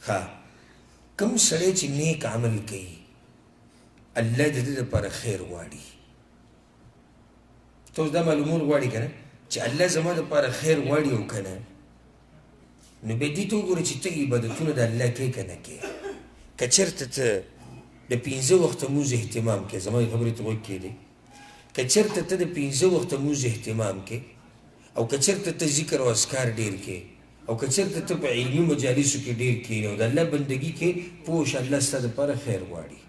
ها کوم سړی چې نیک عمل کوي الله د دې لپاره خیر غواړي ته اوس دا معلومول غواړي که نه چې الله زما لپاره خیر غواړي او که نه نو بیا دې ته وګوره چې ته عبادتونه د الله کوې که نه کوې که چېرته ته د 5 وخته مونځ اهتمام کوې زما خبرې ته غوږ کېدی که چېرته ته د 5 وخته مونځ اهتمام کوې او که چېرته ته ذکر او اذکار ډېر کوې او که چېرته ته په علمي مجالسو کې ډېر کښېنې او د الله بندګي کې پوه شه الله ستا دپاره خیر غواړي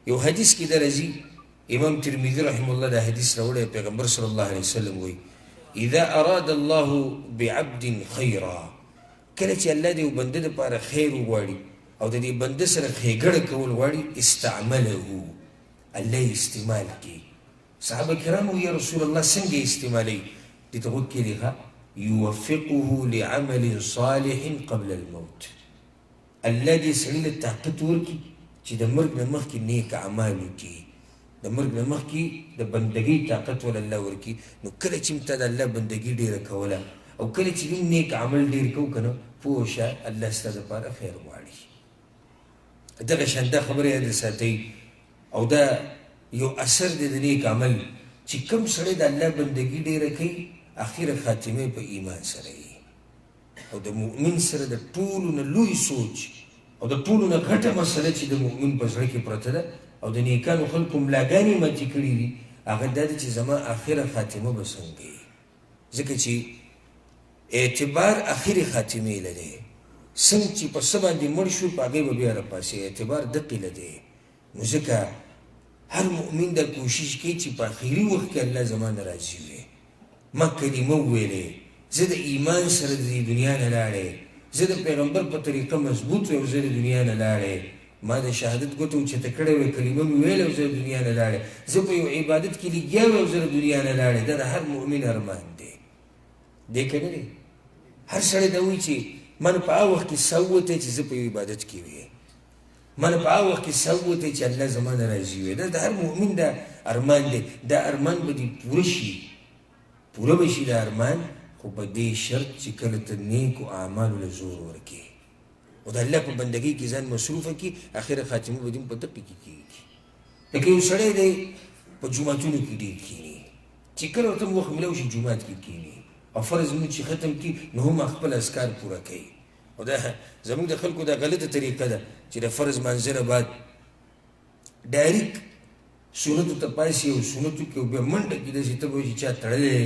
یو حدیث کې دا راځي امام ترمذي رحمه الله دا حدیث راوړی پیغمبر صلی الله علیه وسلم وایي اذا اراد الله بعبد خیرا کله چې الله د یو بنده دپاره خیر وغواړي او د دې بنده سره ښېګړه کول غواړي استعمله الله یې استعمال کړي صحابه کرامو یا رسول الله څنګه استعمالوي دې ته غوږ کېدی ښه يوفقه لعمل صالح قبل الموت الله دې سړي له طاقت ورکړي چې د مرګ نه مخکې نیک اعمال وکړي د مرګ نه مخکې د بندګۍ طاقت ول الله ورکړي نو کله چې ته د الله بندګي ډېره کوله او کله چې موږ نیک عمل ډېر کوو که نه پوه شه الله ستا دپاره خیر غواړي دغه شان دا خبره یاد ساتئ او دا یو اثر دی د نیک عمل چې کوم سړی د الله بندګي ډېره کوي اخر خاتمه په ایمان سره وي او د مؤمن سره د ټولو نه لوی سوچ او د ټولو نه غټه مسله چې د مؤمن په زړه کې پرته ده او د نیکانو خلکو ملاګانې ماتې کړي دي هغه دا ده چې زما اخره خاتمه به څنګه وي ځکه چې اعتبار اخرې خاتمې له دی څنګه چې په څه باندې مړ شو په هغې به بیا راپاسې اعتبار دقې له دی نو ځکه هر مؤمن دا کوشش کوي چې په اخري وخت کې الله زما نه راضي وي ما کلمه وویلې زه د ایمان سره د دې دنیا نه لاړې زه د پیغمبر په طریقه مضبوط وی او زه د دنیا نه لاړې ما د شهادت ګوته اوچته کړې وې کلمه مې ویلې او زه د دنیا نه لاړې زه په یو عبادت کې لګیا وی او زه د دنیا نه لاړې دا د هر مؤمن ارمان دی دی که نه دی هر سړی دا وایي چې من په هغه وخت کې څه ووتی چې زه په یو عبادت کې وی من په هغه وخت کې څه ووتی چې الله زما نه راضي وی دا د هر مؤمن دا ارمان دی دا ارمان به دې پوره شي پوره به شي دا ارمان خو په دې شرط چې کله ته نیکو اعمالو له زور ورکړې او د الله په بندګۍ کې ځان مصروفه کړي اخره خاتمه به دې په دقې کې کېږي لکه یو سړی دی په جوماتونو کې ډېر کښېني چې کله ورته وخت میلاو شي جومات کې کښېني او فرض لمونځ چې ختم کړي نو هم خپل اذکار پوره کوي او دا زموږ د خلکو دا غلطه طریقه ده چې د فرض منځ نه بعد ډایرکټ سنتو ته پاسي او سنتو کې بیا منډه کې داسې ته به وایي چې چا تړلی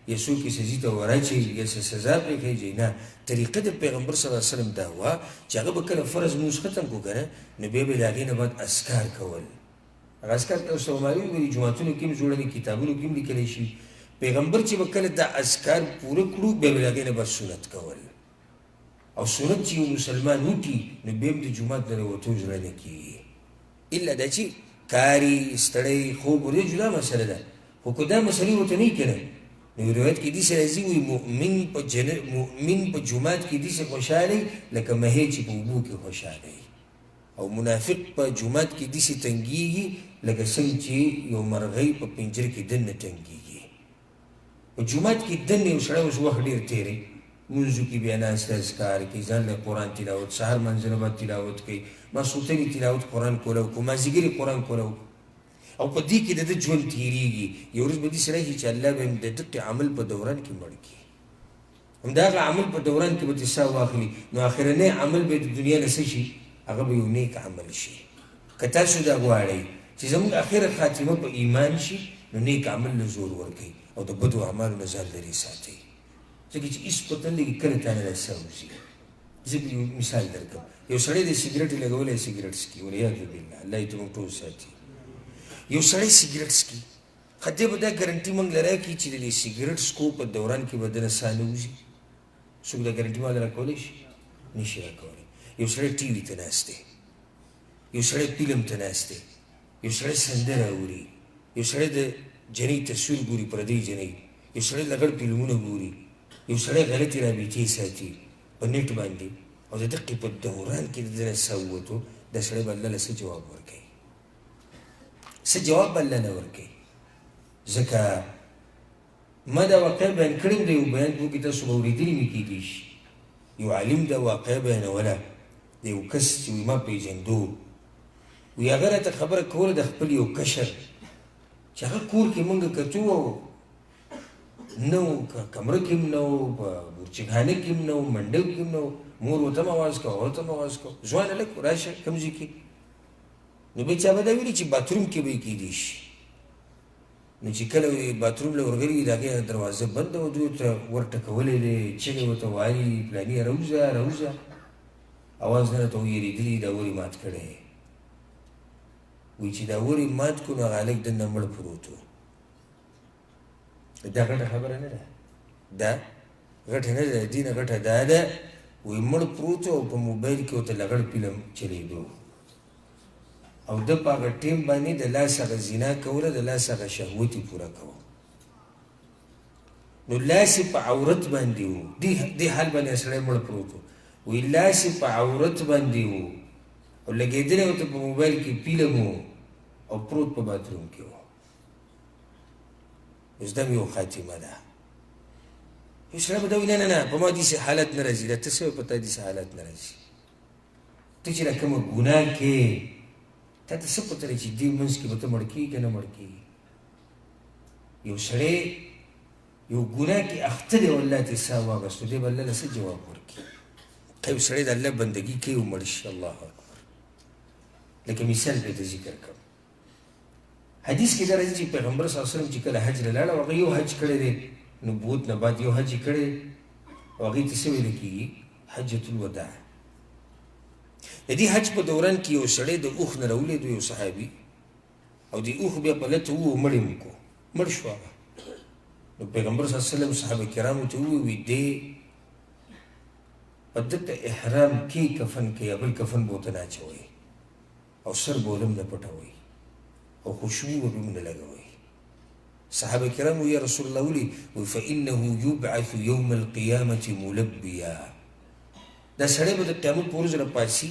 یا څوک یې سزي ته وراچوي یا څه سزا پرې کوي نه طریقه د پیغمبر صلی الله علیه وسلم دا وه چې هغه به کله فرض لمونځ ختم کړو که نه نو بیا به د هغې نه بعد اذکار کول هغه اذکار تاسو ته معلوم وي جوماتونو کې هم جوړه دي کتابونو کې هم لیکلی شي پیغمبر چې به کله دا اذکار پوره کړو بیا به د هغې نه بعد سنت کول او سنت چې یو مسلمان وکړي نو بیا هم د جومات نه راوتو زړه نه کېږي الا دا چې کاری ستړی خوب ورته جدا مسله ده خو که دا مسلې ورته نه وي که نه نو روایت کې داسې راځي وایي مؤمن په جومات کې داسې خوشحالی لکه مهی چې په اوبو کې خوشحالی او منافق په جومات کې داسې تنګېږي لکه څنګه چې یو مرغۍ په پنجره کې دننه تنګېږي په جومات کې دننه یو سړی اوس وخت ډېر تېری منځو کې بیا ناسته اذکار کوي ځان له قرآن تلاوت سهار منځونه به تلاوت کوي ماسخوتن تلاوت قرآن کوله وکړو مازدیګر قرآن کوله وکړو او په دې کې د ده ژوند تېرېږي یو ورځ به داسې راشي چې الله به د دقې عمل په دوران کې مړ کړي همدغه عمل په دوران کې به ترې ساه واخلي نو اخرنی عمل به د دنیا نه څه شي هغه به یو نیک عمل شي که تاسو دا غواړئ چې زموږ اخره خاتمه په ایمان شي نو نیک عمل له زور ورکوئ او د بدو اعمالو نه ځان لرې ساتئ ځکه چې هېڅ پته نه لګي کله تا نه دا څه وځي زه به یو مثال درکړم یو سړی د سګرټ لګولی سګرټ څکي والعیاذ بالله الله یې ته موږ ټول ساتي یو سړی سګرټ څکي خو دی به دا ګارنټي موږ له راکړي چې د دې سګرټ څکو په دوران کې به دنه ساه نه وځي څوک دا ګارنټي ماله راکولی شي نشي راکولی یو سړی ټي وي ته ناست دی یو سړی فلم ته ناست دی یو سړی سندره اوري یو سړی د جنۍ تصویر ګوري پردۍ جنۍ یو سړی لګړ فلمونه ګوري یو سړی غلطې رابطې ساتي په نیټ باندې او د دقې په دوران کې د دنه ساه ووتو دا سړی به الله له څه جواب ورکوي څه جواب به الله نه ورکوي ځکه ما دا واقع بیان کړی د یو بیان په کې تاسو به اورېدلي مې کېدی شي یو عالم دا واقع بیانوله د یو کس چې وایي ما پېژندو وایي هغه راته خبره کوله د خپل یو کشر چې هغه کور کې مونږ کتو او نه و کمره کې هم نه و په بورچګانه کې هم نه و منډو کې هم نه و مور ورته هم اواز کوه ورته هم اواز کوه ځوان هلک راشه کوم ځای کې نو بیا چا به دا ویلي چې باتروم کې به یې کیدی شي نو چې کله باتروم له ورغلي وي د هغې دروازه بنده وه دوی ورته ورټکولی دی چغې ورته وایي فلاني راوځه راوځه اواز نه راته ویرېدلي دا ور یې مات کړی وایي چې دا ور یې مات کړو نو هغه هلک دننه مړ پروت و دا غټه خبره نه ده دا غټه نه ده دې نه غټه دا ده وایي مړ پروت و او په موبایل کې ورته لغړ فلم چلېدو او ده په هغه ټیم باندې د لاس هغه زنا کوله د لاس هغه شهوت یې پوره کوه نو لاس یې په عورت باندې و دې حال باندې سړی مړ پروت و وایي لاس یې په عورت باندې و او لګېدلی ورته په موبایل کې فلم و او پروت په باتروم کې و اوس دا مې یو خاتمه ده یو سړی به دا وایي نه نه نه په ما داسې حالت نه راځي دا ته څه په تا داسې حالت نه راځي ته چې دا کومه ګناه کې تا ته څه پته دی چې دې منځ کې به ته مړ کېږي که نه مړ کېږي یو سړی یو ګناه کې اخته دی او الله ته ساه واخېستو دی به الله له څه جواب ورکړي که یو سړی د الله بندګي کوي او مړ شي الله اکبر لکه مثال به د ذکر کوم حدیث کې دا راځي چې پیغمبر صلی الله علیه وسلم چې کله حج له لاړه هغه یو حج کړی دی نبوت نه بعد یو حج یې کړی او هغې ته څه ویلی کېږي حجة الوداع د دې حج په دوران کې یو سړی د اوښ نه راولید یو صحابي او د اوښ بیا په لته ووه مړ یې کو مړ شو هغه نو پیغمبر صلی الله علیه وسلم صحابه کرامو ته وویل دې په ده ته احرام کې کفن کې یا بل کفن به ورته نه اچوئ او سر به ولم نه پټوئ او خوشبو به هم نه لګوئ صحابه کرام یا رسول الله ولي فانه يبعث يوم القيامه ملبيا دا سړی به د قیامت په ورځ راپاڅي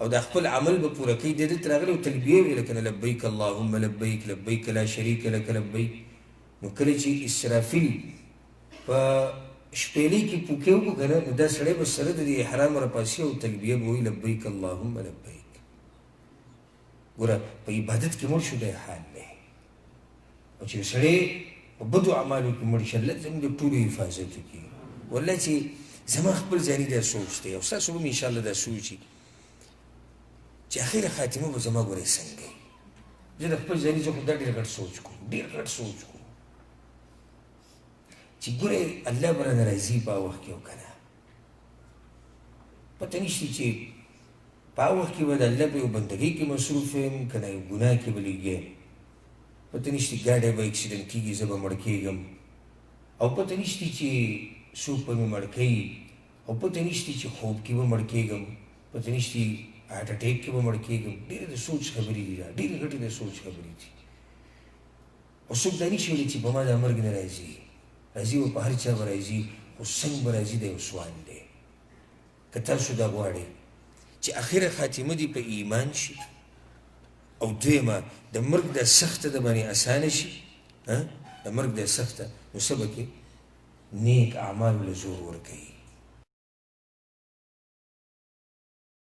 او دا خپل عمل به پوره کوي د دې ته راغلی او تلبیه ویله که نه لبیک اللهم لبیک لبیک لا شریک لک لبیک نو کله چې اسرافیل په شپېلۍ کې پوکې وکړو که نه نو دا سړی به سره د دې احرام راپاڅي او تلبیه به وایي لبیک اللهم لبیک ګوره په عبادت کې مړ شو دی حال دی او چې سړی په بدو اعمالو کې مړ شي الله زموږ د ټولو حفاظت وکړي والله چې زما خپل ځاني دا سوچ دی او ستاسو به م انشاءالله دا سوچ وي چې اخره خاتمه به زما ګورئ څنګه وي زه د خپل ځاني زه خو دا ډېر غټ سوچ کوم ډېر غټ سوچ کوم چې ګورئ الله به رانه راځي په هغه وخت کې او که نه پته نشته چې په هغه وخت کې به د الله په یو بندګۍ کې مصروف یم که نه یو ګناه کې به لګیا یم پته نشته ګاډی به اکسیډنټ کېږي زه به مړ کېږم او پته نشته چې څوک به مې مړ کوي او پته نشته چې خوب کې به مړ کېږم پته نشته هارټ اټیک کې به مړ کېږم ډېرې د سوچ خبرې دي دا ډېرې غټې د سوچ خبرې دي او څوک دا نشي ویلی چې په ما دا مرګ نه راځي راځي به په هر چا به راځي خو څنګه به راځي دا یو سوال دی که تاسو دا غواړئ چې اخره خاتمه دې په ایمان شي او دویمه د مرګ دا سخته د باندې اسانه شي د مرګ دا سخته نو څه به کې نیک اعمالو له زور ورکوي